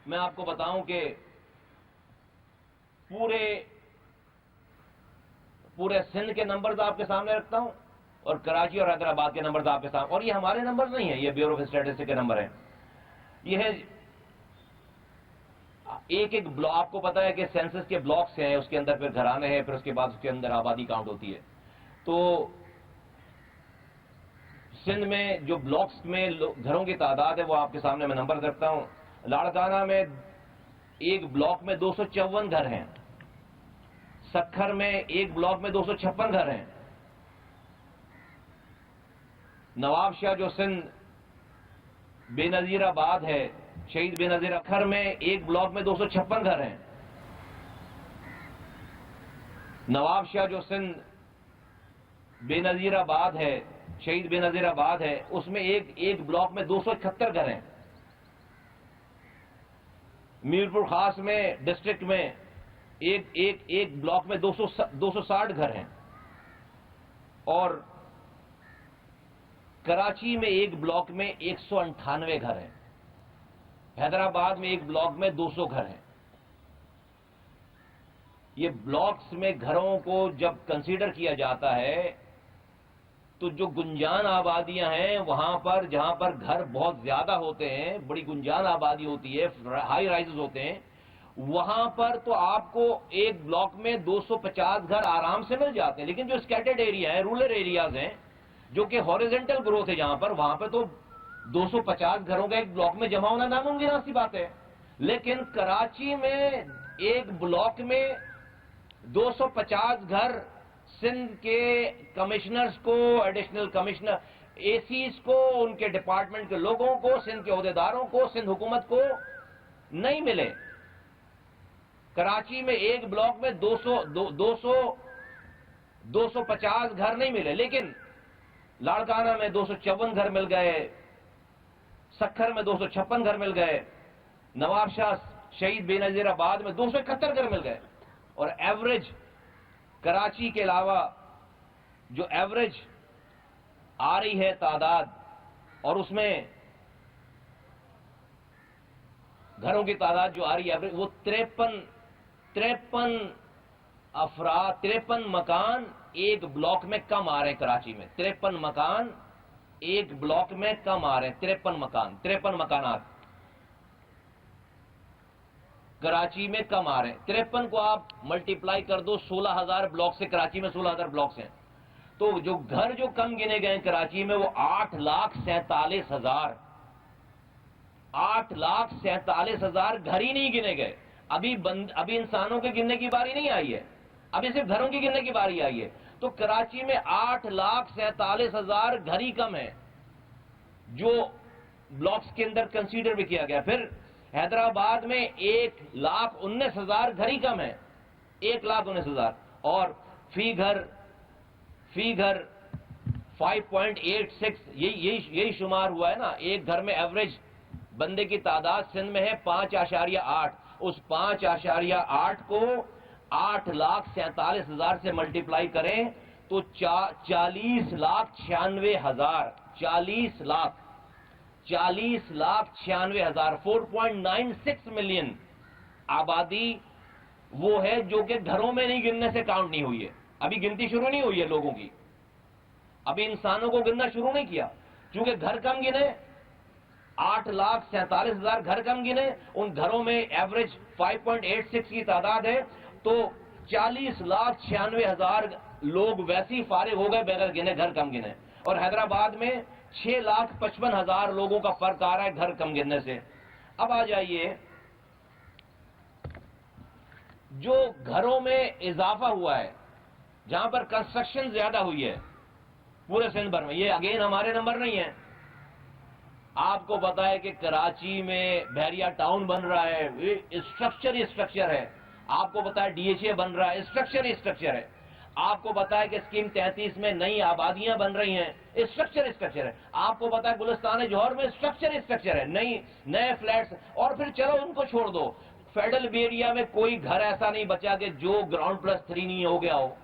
میں آپ کو بتاؤں کہ پورے سندھ کے نمبرز آپ کے سامنے رکھتا ہوں اور کراچی اور حیدرآباد کے نمبرز آپ کے سامنے، اور یہ ہمارے نمبر نہیں ہیں، یہ بیورو آف اسٹیٹسٹکس کے نمبر ہیں. یہ ہے ایک بلاک. آپ کو پتا ہے کہ سینسس کے بلاکس ہیں، اس کے اندر پھر گھرانے ہیں، پھر اس کے بعد اس کے اندر آبادی کاؤنٹ ہوتی ہے. تو سندھ میں جو بلاکس میں گھروں کی تعداد ہے وہ آپ کے سامنے میں نمبر رکھتا ہوں. لاڑکانہ میں ایک بلاک میں 254 گھر ہیں. سکھر میں ایک بلاک میں 256 گھر ہیں. نواب شاہ جو سندھ بے نظیر آباد ہے، شہید بے نظیر اکھر میں ایک بلاک میں 256 گھر ہیں. نواب شاہ جو سندھ بے نظیر آباد ہے، شہید بے نظیر آباد ہے، اس میں ایک بلاک میں 271 گھر ہیں. میرپور خاص میں ڈسٹرکٹ میں ایک بلاک میں 260 گھر ہیں. اور کراچی میں ایک بلاک میں 198 گھر ہیں. حیدرآباد میں ایک بلاک میں 200 گھر ہیں. یہ بلاکس میں گھروں کو جب کنسیڈر کیا جاتا ہے تو جو گنجان آبادیاں ہیں وہاں پر جہاں پر گھر بہت زیادہ ہوتے ہیں، بڑی گنجان آبادی ہوتی ہے، ہائی رائزز ہوتے ہیں، وہاں پر تو آپ کو ایک بلاک میں 250 گھر آرام سے مل جاتے ہیں. لیکن جو اسکیٹرڈ ایریا ہے، رورل ایریاز ہیں، جو کہ ہاریزونٹل گروتھ ہے جہاں پر، وہاں پہ تو 250 گھروں کا ایک بلاک میں جمع ہونا ناممکن سی بات ہے. لیکن کراچی میں ایک بلاک میں 250 گھر سندھ کے کمشنرز کو، ایڈیشنل کمشنر، اے سیز کو، ان کے ڈپارٹمنٹ کے لوگوں کو، سندھ کے عہدیداروں کو، سندھ حکومت کو نہیں ملے. کراچی میں ایک بلاک میں 250 گھر نہیں ملے. لیکن لاڑکانہ میں 254 گھر مل گئے، سکھر میں 256 گھر مل گئے، نواب شاہ شہید بے نظیر آباد میں 271 گھر مل گئے. اور ایوریج کراچی کے علاوہ جو ایوریج آ رہی ہے تعداد، اور اس میں گھروں کی تعداد جو آ رہی ہے ایوریج، وہ 53 مکان ایک بلاک میں کم آ رہے ہیں. کراچی میں 53 مکان ایک بلاک میں کم آ رہے ہیں. 53 مکانات کراچی میں کم آ رہے ہیں. 53 کو آپ ملٹی پلائی کر دو 16,000 بلاک سے. کراچی میں 16,000 بلاکس ہیں، تو جو گھر جو کم گنے گئے ہیں کراچی میں وہ 8,47,000. 8,47,000 گھر ہی نہیں گنے گئے. ابھی انسانوں کے گننے کی باری نہیں آئی ہے، ابھی صرف گھروں کی گننے کی باری آئی ہے. تو کراچی میں 8,47,000 گھر ہی کم ہیں جو بلاکس کے اندر کنسیڈر بھی کیا گیا. پھر حیدرآباد میں 1,19,000 گھر ہی کم ہیں، 1,19,000. اور فی گھر 5.86 یہی شمار ہوا ہے نا. ایک گھر میں ایوریج بندے کی تعداد سندھ میں ہے 5.8. اس 5.8 کو 8,47,000 سے ملٹیپلائی کریں تو 40,96,000 40,96,000 4.96 ملین آبادی وہ ہے جو کہ گھروں میں نہیں گننے سے کاؤنٹ نہیں ہوئی ہے. ابھی گنتی شروع نہیں ہوئی ہے لوگوں کی، ابھی انسانوں کو گننا شروع نہیں کیا. چونکہ گھر کم گنے، 8,47,000 گھر کم گنے، ان گھروں میں ایوریج 5.86 کی تعداد ہے، تو 40,96,000 لوگ ویسے ہی فارغ ہو گئے بغیر گنے، گھر کم گنے. اور حیدرآباد میں 6,55,000 لوگوں کا فرق آ رہا ہے گھر کم گننے سے. اب آ جائیے جو گھروں میں اضافہ ہوا ہے، جہاں پر کنسٹرکشن زیادہ ہوئی ہے پورے سندھ بھر میں. یہ اگین ہمارے نمبر نہیں ہیں. آپ کو پتا ہے کہ کراچی میں بحریہ ٹاؤن بن رہا ہے، اسٹرکچر ہے. آپ کو پتا ہے ڈی ایچ اے بن رہا ہے، اسٹرکچر ہے. آپ کو پتا ہے کہ اسکیم 33 میں نئی آبادیاں بن رہی ہیں، اسٹرکچر ہے. آپ کو پتا ہے گلستان جوہر میں اسٹرکچر ہے، نئے فلیٹس. اور پھر چلو ان کو چھوڑ دو، فیڈرل ایریا میں کوئی گھر ایسا نہیں بچا کہ جو گراؤنڈ پلس 3 نہیں ہو گیا ہو.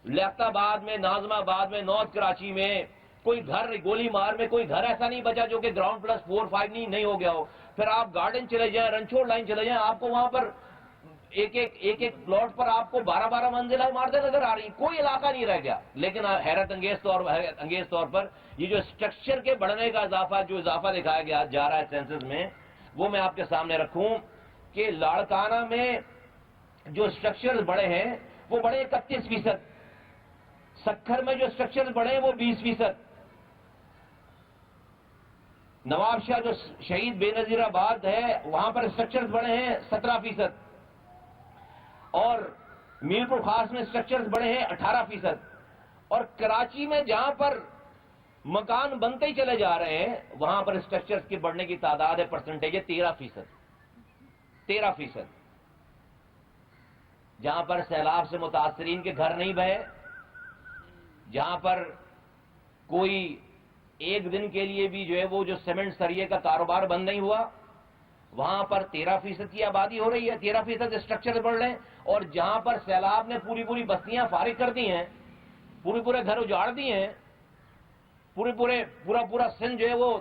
لیاقت آباد میں، ناظم آباد میں، نارتھ کراچی میں کوئی گھر، گولی مار میں کوئی گھر ایسا نہیں بچا جو کہ گراؤنڈ پلس 4 5 نہیں ہو گیا ہو. پھر پھر آپ گارڈن چلے جائیں، رنچوڑ لائن چلے جائیں، آپ کو وہاں پر ایک پلاٹ پر آپ کو 12 منزلیں عمارتیں نظر آ رہی ہیں، کوئی علاقہ نہیں رہ گیا. لیکن حیرت انگیز طور پر یہ جو اسٹرکچر کے بڑھنے کا جو اضافہ دکھایا گیا جا رہا ہے سینسس میں، وہ میں آپ کے سامنے رکھوں کہ لاڑکانہ میں جو اسٹرکچر بڑے ہیں وہ بڑے 31%، سکھر میں جو اسٹرکچر بڑے ہیں وہ 20%، نواب شاہ جو شہید بے نظیر آباد ہے وہاں پر اسٹرکچرز بڑے ہیں 17%، اور میر پور خاص میں اسٹرکچرز بڑے ہیں 18%، اور کراچی میں جہاں پر مکان بنتے ہی چلے جا رہے ہیں وہاں پر اسٹرکچرز کی بڑھنے کی تعداد ہے، پرسنٹیج ہے 13%. جہاں پر سیلاب سے متاثرین کے گھر نہیں بہے، جہاں پر کوئی ایک دن کے لیے بھی جو ہے وہ جو سیمنٹ سریے کا کاروبار بند نہیں ہوا، وہاں پر 13% کی آبادی ہو رہی ہے، 13% اسٹرکچر بڑھ رہے ہیں. اور جہاں پر سیلاب نے پوری بستیاں فارغ کر دی ہیں، پورے گھر اجاڑ دیے ہیں، پورا سندھ جو ہے وہ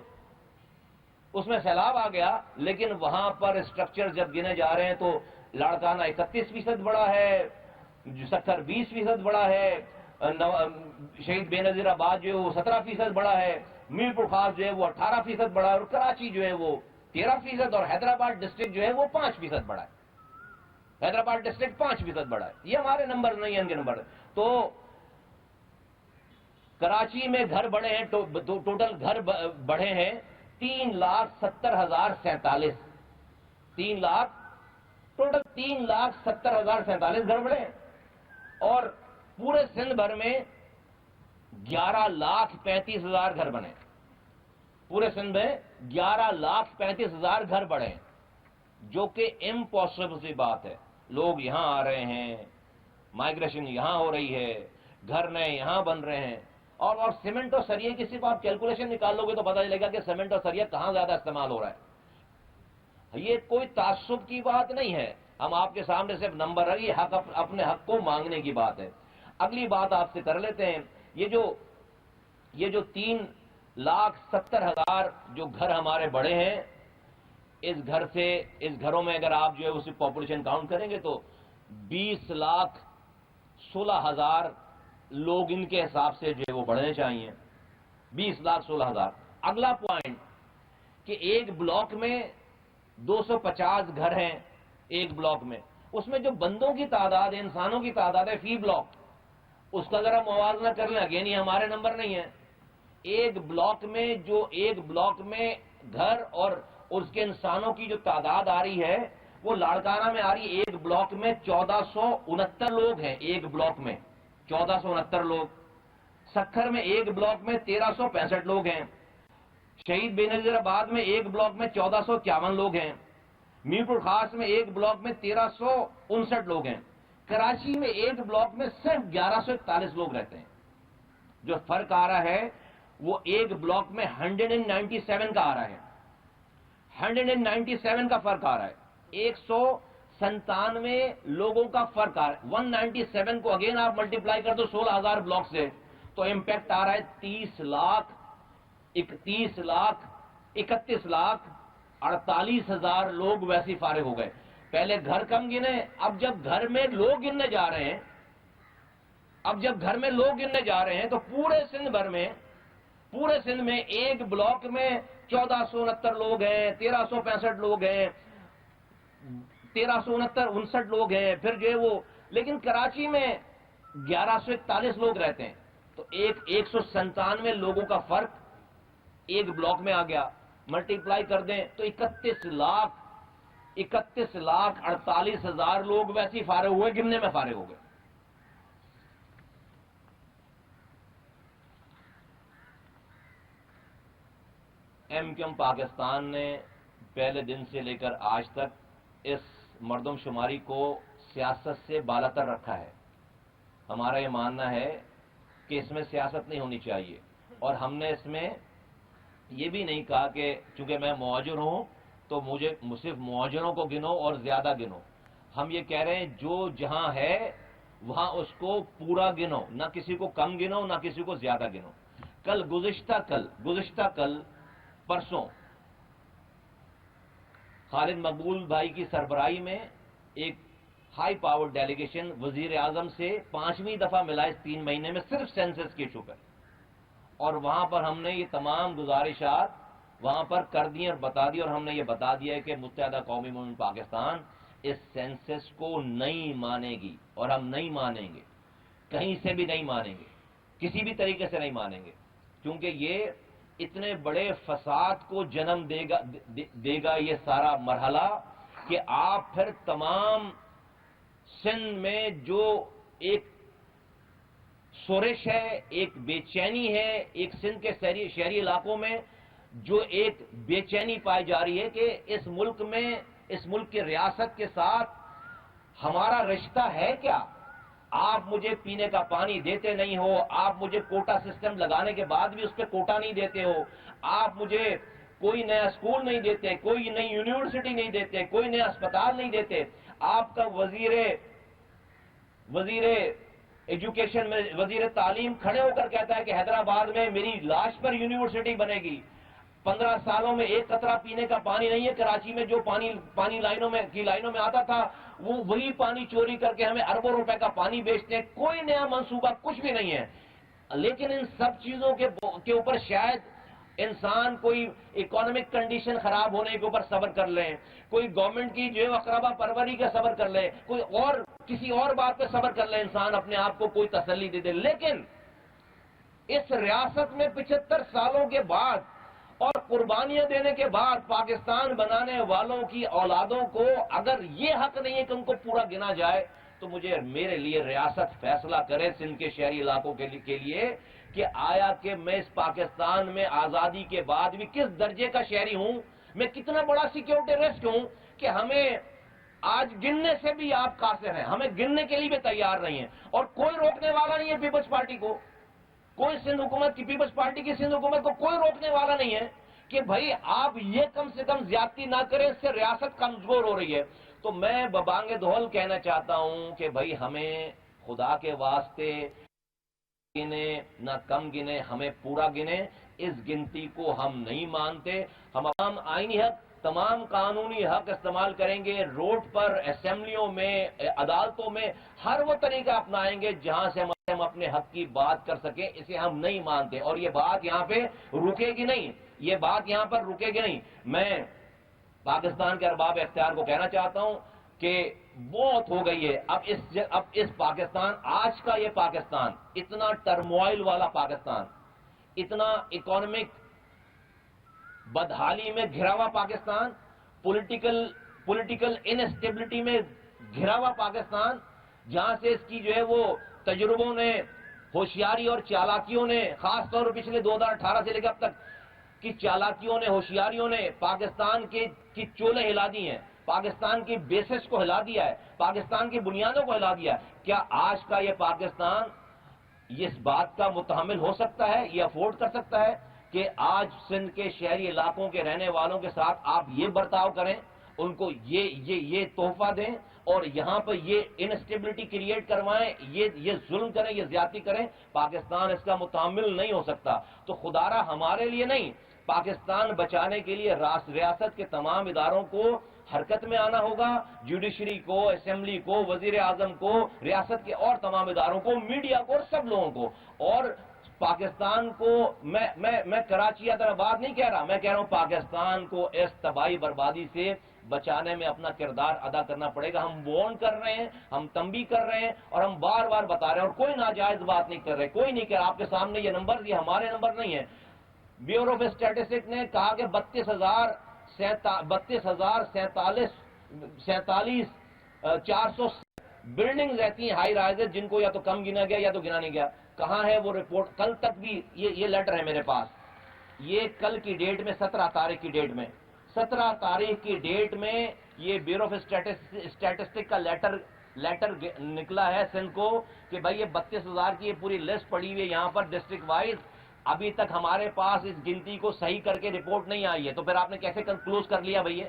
اس میں سیلاب آ گیا، لیکن وہاں پر اسٹرکچر جب گنے جا رہے ہیں تو لاڑکانہ 31% بڑا ہے، سکھر 20% بڑا ہے، شہید بے نظیر آباد جو ہے وہ 17% بڑا ہے، میر پور خاص جو ہے وہ 18% بڑا ہے، اور کراچی جو ہے وہ 13%، اور حیدرآباد ڈسٹرکٹ جو ہے وہ 5% بڑا ہے. حیدرآباد ڈسٹرکٹ 5% بڑا ہے. یہ ہمارے نمبر نہیں ہیں، ان کے نمبر. تو کراچی میں گھر بڑھے ہیں، ٹوٹل گھر بڑھے ہیں 3,70,047، 3,70,047 گھر بڑھے ہیں، اور پورے سندھ بھر میں 11,35,000 گھر بنے. پورے سندھ میں 11,35,000 گھر بڑھے ہیں، جو کہ امپاسبل سی بات ہے. لوگ یہاں آ رہے ہیں، مائگریشن یہاں ہو رہی ہے، گھر نئے یہاں بن رہے ہیں، اور سیمنٹ اور سریے کی صرف آپ کیلکولیشن نکال لو گے تو پتہ چلے گا کہ سیمنٹ اور سریہ کہاں زیادہ استعمال ہو رہا ہے. یہ کوئی تعصب کی بات نہیں ہے، ہم آپ کے سامنے صرف نمبر ہے، یہ حق اپنے حق کو مانگنے کی بات ہے. اگلی بات آپ سے کر لیتے ہیں، یہ جو 3,70,000 جو گھر ہمارے بڑے ہیں، اس گھروں میں اگر آپ جو ہے اسی پاپولیشن کاؤنٹ کریں گے تو 20,16,000 لوگ ان کے حساب سے جو ہے وہ بڑھنے چاہیے. 20,16,000. اگلا پوائنٹ کہ ایک بلاک میں 250 گھر ہیں، ایک بلاک میں، اس میں جو بندوں کی تعداد ہے، انسانوں کی تعداد ہے فی بلاک، اس کا ذرا موازنہ کر لیں. اگین یہ ہمارے نمبر نہیں ہے. ایک بلاک میں گھر اور اس کے انسانوں کی جو تعداد آ رہی ہے وہ لاڑکانہ میں آ رہی ہے، ایک بلاک میں 1469 لوگ ہیں، ایک بلاک میں 1469 لوگ. سکھر میں ایک بلاک میں 1365 لوگ ہیں. شہید بے نظیر آباد میں ایک بلاک میں 1451 لوگ ہیں. میر پور خاص میں ایک بلاک میں 1359 لوگ ہیں. کراچی میں ایک بلاک میں صرف 1141 لوگ رہتے ہیں. جو فرق آ رہا ہے وہ ایک بلاک میں 197 کا آ رہا ہے، 197 کا فرق آ رہا ہے، 197 لوگوں کا فرق آ رہا ہے. 197 کو اگین آپ ملٹیپلائی کر دو 16,000 بلاک سے تو امپیکٹ آ رہا ہے 30,31,48,000 لوگ ویسے فارغ ہو گئے. پہلے گھر کم گنے، اب جب گھر میں لوگ گننے جا رہے ہیں تو پورے سندھ میں ایک بلاک میں 1469 لوگ ہیں، 1365 لوگ ہیں، 1369 لوگ ہیں، پھر جو ہے وہ، لیکن کراچی میں 1141 لوگ رہتے ہیں. تو 197 لوگوں کا فرق ایک بلاک میں آ گیا. ملٹیپلائی کر دیں تو 31,48,000 لوگ ویسے ہی فارغ ہوئے، گننے میں فارغ ہو گئے. کیو پاکستان نے پہلے دن سے لے کر آج تک اس مردم شماری کو سیاست سے بالاتر رکھا ہے. ہمارا یہ ماننا ہے کہ اس میں سیاست نہیں ہونی چاہیے، اور ہم نے اس میں یہ بھی نہیں کہا کہ چونکہ میں مہاجر ہوں تو مجھے صرف مہاجروں کو گنو اور زیادہ گنو. ہم یہ کہہ رہے ہیں جو جہاں ہے وہاں اس کو پورا گنو، نہ کسی کو کم گنو نہ کسی کو زیادہ گنو. گزشتہ کل پرسوں خالد مقبول بھائی کی سربراہی میں ایک ہائی پاور ڈیلیگیشن وزیر اعظم سے 5ویں دفعہ ملا اس 3 مہینے میں صرف سینسس کے ایشو پر، اور وہاں پر ہم نے یہ تمام گزارشات وہاں پر کر دی اور بتا دی، اور ہم نے یہ بتا دیا ہے کہ متحدہ قومی موومنٹ پاکستان اس سینسس کو نہیں مانے گی، اور ہم نہیں مانیں گے، کہیں سے بھی نہیں مانیں گے، کسی بھی طریقے سے نہیں مانیں گے، کیونکہ یہ اتنے بڑے فساد کو جنم دے گا یہ سارا مرحلہ، کہ آپ پھر تمام سندھ میں جو ایک سورش ہے، ایک بے چینی ہے، ایک سندھ کے شہری علاقوں میں جو ایک بے چینی پائی جا رہی ہے کہ اس ملک کی ریاست کے ساتھ ہمارا رشتہ ہے کیا؟ آپ مجھے پینے کا پانی دیتے نہیں ہو، آپ مجھے کوٹا سسٹم لگانے کے بعد بھی اس پہ کوٹا نہیں دیتے ہو، آپ مجھے کوئی نیا اسکول نہیں دیتے، کوئی نئی یونیورسٹی نہیں دیتے، کوئی نیا اسپتال نہیں دیتے، آپ کا وزیر ایجوکیشن میں وزیر تعلیم کھڑے ہو کر کہتا ہے کہ حیدرآباد میں میری لاش پر یونیورسٹی بنے گی، 15 سالوں میں ایک قطرہ پینے کا پانی نہیں ہے، کراچی میں جو پانی لائنوں میں آتا تھا وہی پانی چوری کر کے ہمیں اربوں روپے کا پانی بیچتے ہیں، کوئی نیا منصوبہ کچھ بھی نہیں ہے۔ لیکن ان سب چیزوں کے اوپر شاید انسان کوئی اکانومک کنڈیشن خراب ہونے کے اوپر صبر کر لیں، کوئی گورنمنٹ کی جو اقربا پروری کا صبر کر لے، کوئی اور کسی اور بات پہ صبر کر لے، انسان اپنے آپ کو کوئی تسلی دے دے، لیکن اس ریاست میں 75 سالوں کے بعد اور قربانیاں دینے کے بعد پاکستان بنانے والوں کی اولادوں کو اگر یہ حق نہیں ہے کہ ان کو پورا گنا جائے، تو میرے لیے ریاست فیصلہ کرے سندھ کے شہری علاقوں کے لیے کہ آیا کہ میں اس پاکستان میں آزادی کے بعد بھی کس درجے کا شہری ہوں، میں کتنا بڑا سیکیورٹی رسک ہوں کہ ہمیں آج گننے سے بھی آپ قاصر ہیں، ہمیں گننے کے لیے بھی تیار نہیں ہیں، اور کوئی روکنے والا نہیں ہے پیپلز پارٹی کو، کوئی سندھ حکومت کی پیپلز پارٹی کی سندھ حکومت کو کوئی روکنے والا نہیں ہے کہ بھائی آپ یہ کم سے کم زیادتی نہ کریں، اس سے ریاست کمزور ہو رہی ہے۔ تو میں ببانگ دھول کہنا چاہتا ہوں کہ بھائی ہمیں خدا کے واسطے گنے نہ کم گنے، ہمیں پورا گنے، اس گنتی کو ہم نہیں مانتے، ہم تمام آئینی حق، تمام قانونی حق استعمال کریں گے، روڈ پر، اسمبلیوں میں، عدالتوں میں، ہر وہ طریقہ اپنائیں گے جہاں سے ہم اپنے حق کی بات کر سکیں، اسے ہم نہیں مانتے، اور یہ بات یہاں پہ رکے گی نہیں، یہ بات یہاں پر رکے گی نہیں۔ میں پاکستان کے ارباب اختیار کو کہنا چاہتا ہوں کہ بہت ہو گئی ہے، اب اس پاکستان، آج کا یہ پاکستان، اتنا ٹرموائل والا پاکستان، اتنا اکانومک بدحالی میں گھرا ہوا پاکستان، پولیٹیکل انسٹیبلٹی میں گھرا ہوا پاکستان، جہاں سے اس کی جو ہے وہ تجربوں نے، ہوشیاری اور چالاکیوں نے، خاص طور پر پچھلے 2018 سے لے کر اب تک کی چالاکیوں نے، ہوشیاریوں نے پاکستان کی چولے ہلا دی ہیں، پاکستان کی بیسس کو ہلا دیا ہے، پاکستان کی بنیادوں کو ہلا دیا ہے۔ کیا آج کا یہ پاکستان اس بات کا متحمل ہو سکتا ہے، یہ افورڈ کر سکتا ہے کہ آج سندھ کے شہری علاقوں کے رہنے والوں کے ساتھ آپ یہ برتاؤ کریں، ان کو یہ تحفہ دیں، اور یہاں پر یہ انسٹیبلٹی کریٹ کروائیں، یہ ظلم کریں، یہ زیادتی کریں؟ پاکستان اس کا متحمل نہیں ہو سکتا۔ تو خدارہ ہمارے لیے نہیں، پاکستان بچانے کے لیے ریاست کے تمام اداروں کو حرکت میں آنا ہوگا، جوڈیشری کو، اسمبلی کو، وزیر اعظم کو، ریاست کے اور تمام اداروں کو، میڈیا کو، اور سب لوگوں کو۔ اور پاکستان کو میں کراچی حیدرآباد نہیں کہہ رہا، میں کہہ رہا ہوں پاکستان کو اس تباہی بربادی سے بچانے میں اپنا کردار ادا کرنا پڑے گا۔ ہم وارن کر رہے ہیں، ہم تنبیہ کر رہے ہیں، اور ہم بار بار بتا رہے ہیں، اور کوئی ناجائز بات نہیں کر رہے، کوئی نہیں کہہ رہا۔ آپ کے سامنے یہ نمبر، یہ ہمارے نمبر نہیں ہے۔ بیورو آف اسٹیٹسٹکس نے کہا کہ 32,447 بلڈنگز رہتی ہیں، ہائی رائزز، جن کو یا تو کم گنا گیا یا تو گنا نہیں گیا۔ کہاں ہے وہ رپورٹ؟ کل تک بھی یہ لیٹر ہے میرے پاس، یہ کل کی ڈیٹ میں 17 تاریخ کی ڈیٹ میں 17 تاریخ کی ڈیٹ میں یہ بیورو آف اسٹیٹسٹک کا لیٹر نکلا ہے سندھ کو کہ بھائی یہ 32,000 کی یہ پوری لسٹ پڑی ہوئی ہے یہاں پر ڈسٹرکٹ وائز، ابھی تک ہمارے پاس اس گنتی کو صحیح کر کے رپورٹ نہیں آئی ہے۔ تو پھر آپ نے کیسے کنکلوز کر لیا بھائی؟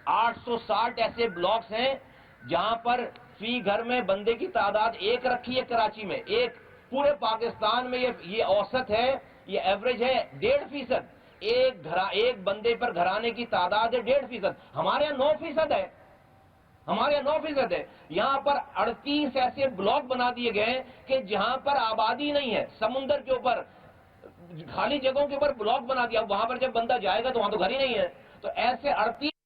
860 ایسے بلاکس ہیں جہاں پر فی گھر میں بندے کی تعداد ایک رکھی ہے کراچی میں، ایک۔ پورے پاکستان میں یہ اوسط ہے، یہ ایوریج ہے 1.5%۔ ایک بندے پر گھرانے کی تعداد ہے 1.5%. ہمارے یہاں 9% ہے. ہمارے یہاں 9% ہے. یہاں پر 38 ایسے بلاک بنا دیے گئے ہیں کہ جہاں پر آبادی نہیں ہے. سمندر کے اوپر خالی جگہوں کے اوپر بلاک بنا دیا. وہاں پر جب بندہ جائے گا تو وہاں تو گھر ہی نہیں ہے. تو ایسے 38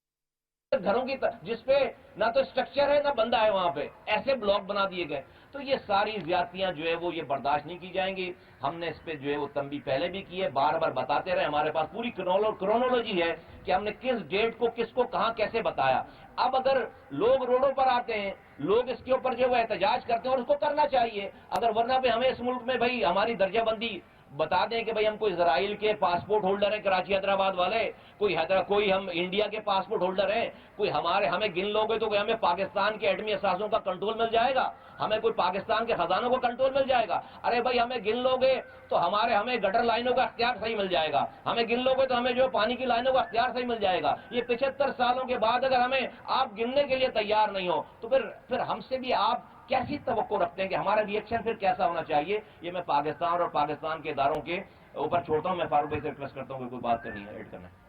گھروں کی جس پہ نہ تو اسٹرکچر ہے نہ بندہ ہے وہاں پہ، ایسے بلاک بنا دیے گئے. تو یہ ساری زیادتیاں جو ہے وہ یہ برداشت نہیں کی جائیں گی. ہم نے اس پہ جو ہے وہ تنبیہ پہلے بھی کی ہے، بار بار بتاتے رہے. ہمارے پاس پوری کرونولوجی ہے کہ ہم نے کس ڈیٹ کو کس کو کہاں کیسے بتایا. اب اگر لوگ روڈوں پر آتے ہیں، لوگ اس کے اوپر جو ہے وہ احتجاج کرتے ہیں اور اس کو کرنا چاہیے. اگر ورنہ پہ ہمیں اس ملک میں بھائی ہماری درجہ بندی بتا دیں کہ بھئی ہم کوئی اسرائیل کے پاسپورٹ ہولڈر ہیں کراچی حیدرآباد والے، کوئی ہم انڈیا کے پاسپورٹ ہولڈر ہیں، کوئی ہمیں گن لو گے تو کوئی ہمیں پاکستان کے ایٹمی اثاثوں کا کنٹرول مل جائے گا، ہمیں کوئی پاکستان کے خزانوں کا کنٹرول مل جائے گا. ارے بھائی ہمیں گن لو گے تو ہمیں گٹر لائنوں کا اختیار صحیح مل جائے گا، ہمیں گن لو گے تو ہمیں جو پانی کی لائنوں کا اختیار صحیح مل جائے گا. یہ 75 سالوں کے بعد اگر ہمیں آپ گننے کے لیے تیار نہیں ہو تو پھر ہم سے بھی آپ کیسی توقع رکھتے ہیں کہ ہمارا ری ایکشن پھر کیسا ہونا چاہیے. یہ میں پاکستان اور پاکستان کے اداروں کے اوپر چھوڑتا ہوں. میں فاروق بھائی سے ریکویسٹ کرتا ہوں کہ کوئی بات کرنی ہے ایڈ کرنا ہے.